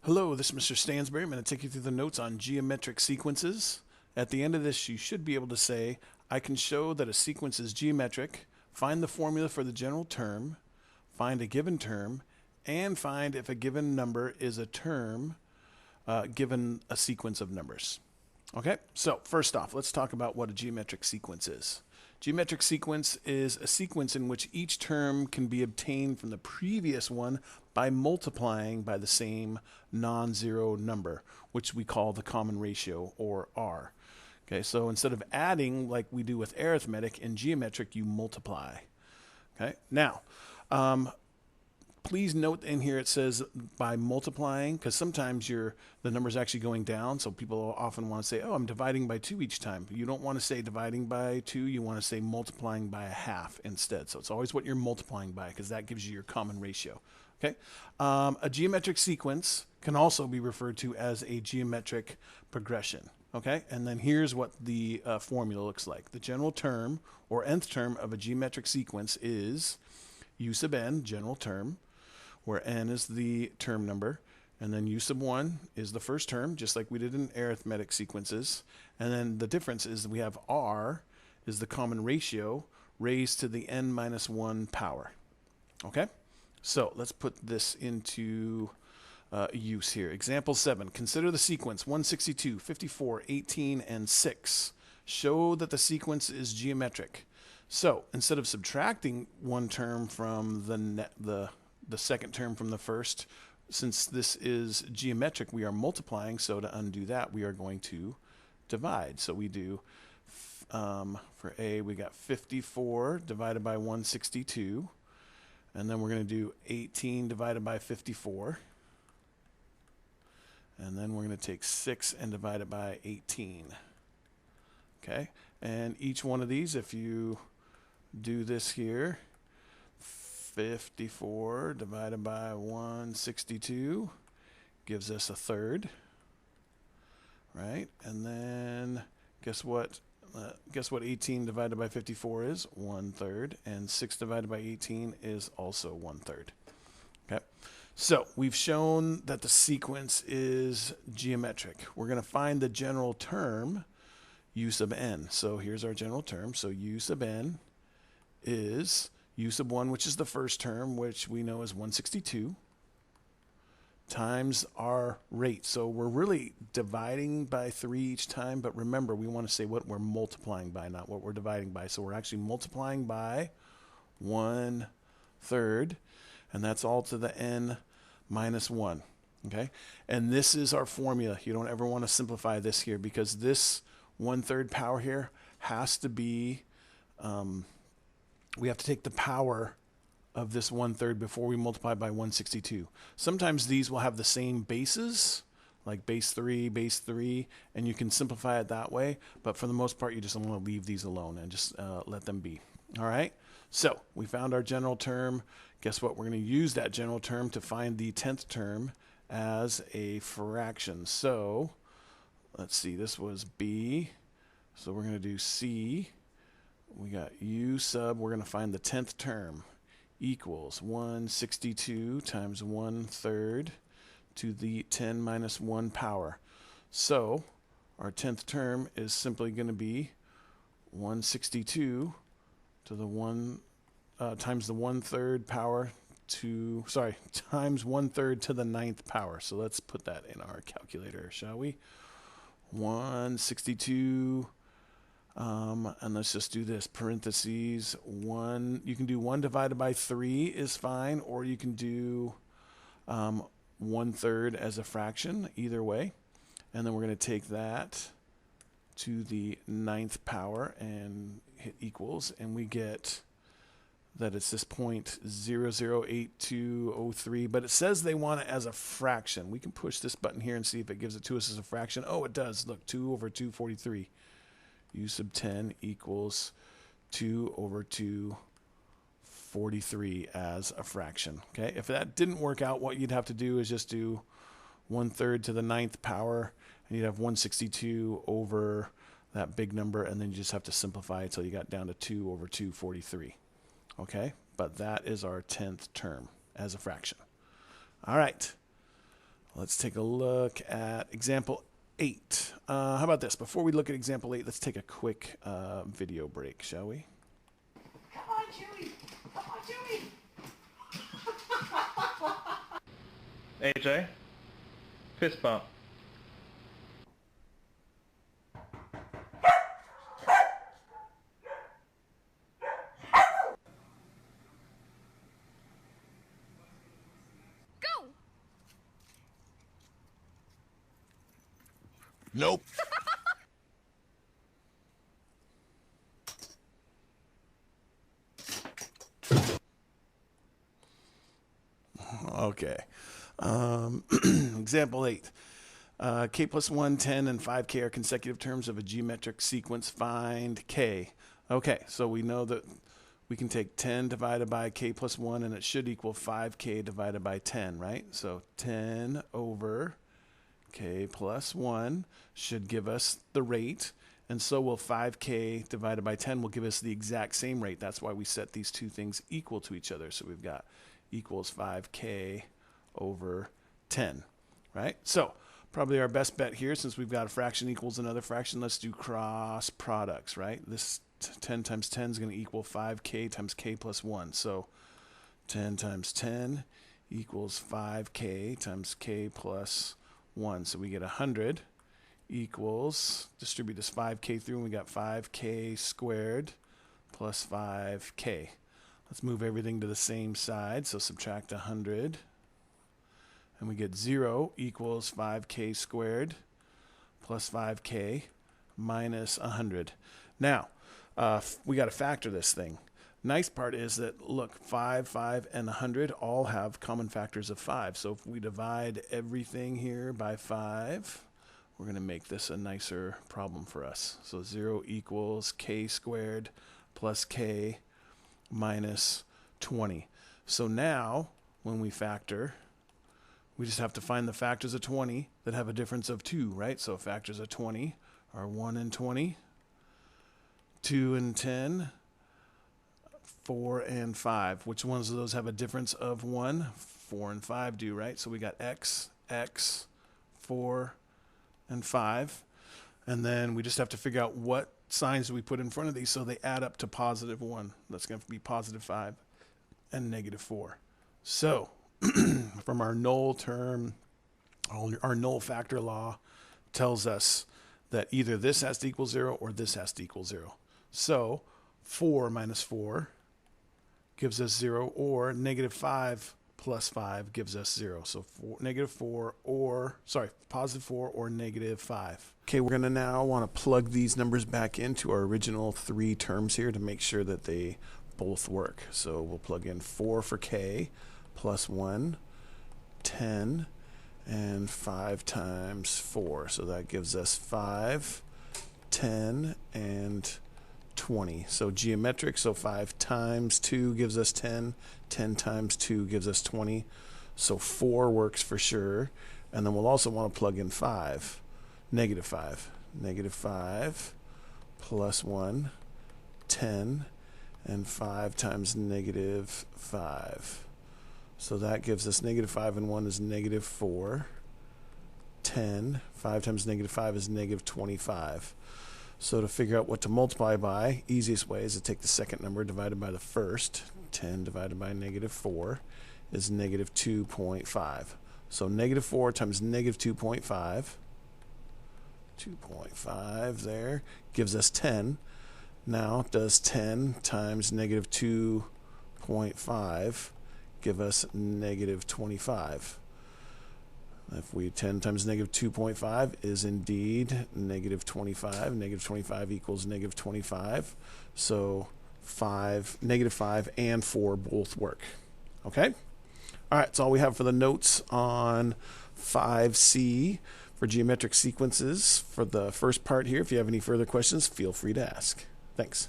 Hello, this is Mr. Stansbury. I'm going to take you through the notes on geometric sequences. At the end of this, you should be able to say, I can show that a sequence is geometric, find the formula for the general term, find a given term, and find if a given number is a term given a sequence of numbers. Okay, so first off, let's talk about what a geometric sequence is. Geometric sequence is a sequence in which each term can be obtained from the previous one by multiplying by the same non-zero number, which we call the common ratio, or R. Okay, so instead of adding like we do with arithmetic, in geometric you multiply. Okay, now, please note in here it says by multiplying, because sometimes the number is actually going down, so people often want to say, oh, I'm dividing by 2 each time. You don't want to say dividing by 2, you want to say multiplying by a half instead. So it's always what you're multiplying by, because that gives you your common ratio. Okay, a geometric sequence can also be referred to as a geometric progression. Okay, and then here's what the formula looks like. The general term, or nth term, of a geometric sequence is u sub n, general term, where n is the term number, and then u sub 1 is the first term, just like we did in arithmetic sequences. And then the difference is we have r is the common ratio raised to the n minus 1 power. Okay, so let's put this into use here. Example 7. Consider the sequence 162, 54, 18, and 6. Show that the sequence is geometric. So instead of subtracting one term from the second term from the first, since this is geometric, we are multiplying. So to undo that, we are going to divide. So we do, for A, we got 54 divided by 162. And then we're going to do 18 divided by 54. And then we're going to take 6 and divide it by 18. Okay, and each one of these, if you do this here, 54 divided by 162 gives us a third, right? And then guess what? Guess what 18 divided by 54 is? 1/3. And 6 divided by 18 is also 1/3. Okay, so we've shown that the sequence is geometric. We're going to find the general term, u sub n. So here's our general term. So u sub n is u sub 1, which is the first term, which we know is 162, times our rate. So we're really dividing by 3 each time, but remember, we want to say what we're multiplying by, not what we're dividing by. So we're actually multiplying by 1/3, and that's all to the n minus 1. Okay, and this is our formula. You don't ever want to simplify this here, because this 1/3 power here has to be, we have to take the power of this 1/3 before we multiply by 162. Sometimes these will have the same bases, like base 3, and you can simplify it that way. But for the most part, you just want to leave these alone and just let them be. All right, so we found our general term. Guess what? We're going to use that general term to find the 10th term as a fraction. So let's see, this was B. So we're going to do C. We got u sub, we're going to find the 10th term, equals 162 times 1/3 to the 10 minus 1 power. So our 10th term is simply going to be 162 to the 1 times the 1/3 power to, times 1/3 to the 9th power. So let's put that in our calculator, shall we? 162, and let's just do this, parentheses, 1. You can do 1 divided by 3 is fine, or you can do 1/3 as a fraction, either way. And then we're going to take that to the 9th power and hit equals, and we get that it's this 0.008203, but it says they want it as a fraction. We can push this button here and see if it gives it to us as a fraction. Oh, it does. Look, 2/243. U sub 10 equals 2/243 as a fraction. Okay, if that didn't work out, what you'd have to do is just do 1/3 to the 9th power, and you'd have 162 over that big number, and then you just have to simplify until you got down to 2/243. Okay, but that is our 10th term as a fraction. All right. Let's take a look at example 8. How about this? Before we look at example 8, let's take a quick video break, shall we? Come on, Chewie! Come on, Chewie! AJ, fist bump. Go! Nope. Okay. Example 8. K plus 1, 10, and 5k are consecutive terms of a geometric sequence. Find k. Okay, so we know that we can take 10 divided by k plus 1, and it should equal 5k divided by 10, right? So 10 over k plus 1 should give us the rate, and so will 5k divided by 10 will give us the exact same rate. That's why we set these two things equal to each other. So we've got equals 5k over 10, right? So probably our best bet here, since we've got a fraction equals another fraction, let's do cross products, right? This 10 times 10 is going to equal 5k times k plus 1. So 10 times 10 equals 5k times k plus 1. So we get 100 equals, distribute this 5k through, and we got 5k squared plus 5k. Let's move everything to the same side. So subtract 100. And we get 0 equals 5k squared plus 5k minus 100. Now, we got to factor this thing. Nice part is that, look, 5, 5, and 100 all have common factors of 5. So if we divide everything here by 5, we're going to make this a nicer problem for us. So 0 equals k squared plus k minus 20. So now, when we factor, we just have to find the factors of 20 that have a difference of 2, right? So factors of 20 are 1 and 20, 2 and 10, 4 and 5. Which ones of those have a difference of 1? 4 and 5 do, right? So we got x, 4, and 5. And then we just have to figure out what signs do we put in front of these so they add up to positive 1. That's going to be positive 5 and negative 4. So from our null term, our null factor law tells us that either this has to equal 0 or this has to equal 0. So 4 minus 4 gives us 0, or negative 5 plus 5 gives us 0. So positive 4 or negative 5. Okay, we're going to now want to plug these numbers back into our original 3 terms here to make sure that they both work. So we'll plug in 4 for k plus 1, 10, and 5 times 4. So that gives us 5, 10, and 20. So geometric, so 5 times 2 gives us 10, 10 times 2 gives us 20. So 4 works for sure. And then we'll also want to plug in 5, negative 5. Negative 5 plus 1, 10, and 5 times negative 5. So that gives us negative 5 and 1 is negative 4, 10, 5 times negative 5 is negative 25. So to figure out what to multiply by, easiest way is to take the second number divided by the first. 10 divided by negative 4 is negative 2.5. So negative 4 times negative 2.5, 2.5 there, gives us 10. Now, does 10 times negative 2.5 give us negative 25? If 10 times negative 2.5 is indeed negative 25. Negative 25 equals negative 25. So negative 5 and 4 both work. Okay? All right, that's all we have for the notes on 5C for geometric sequences for the first part here. If you have any further questions, feel free to ask. Thanks.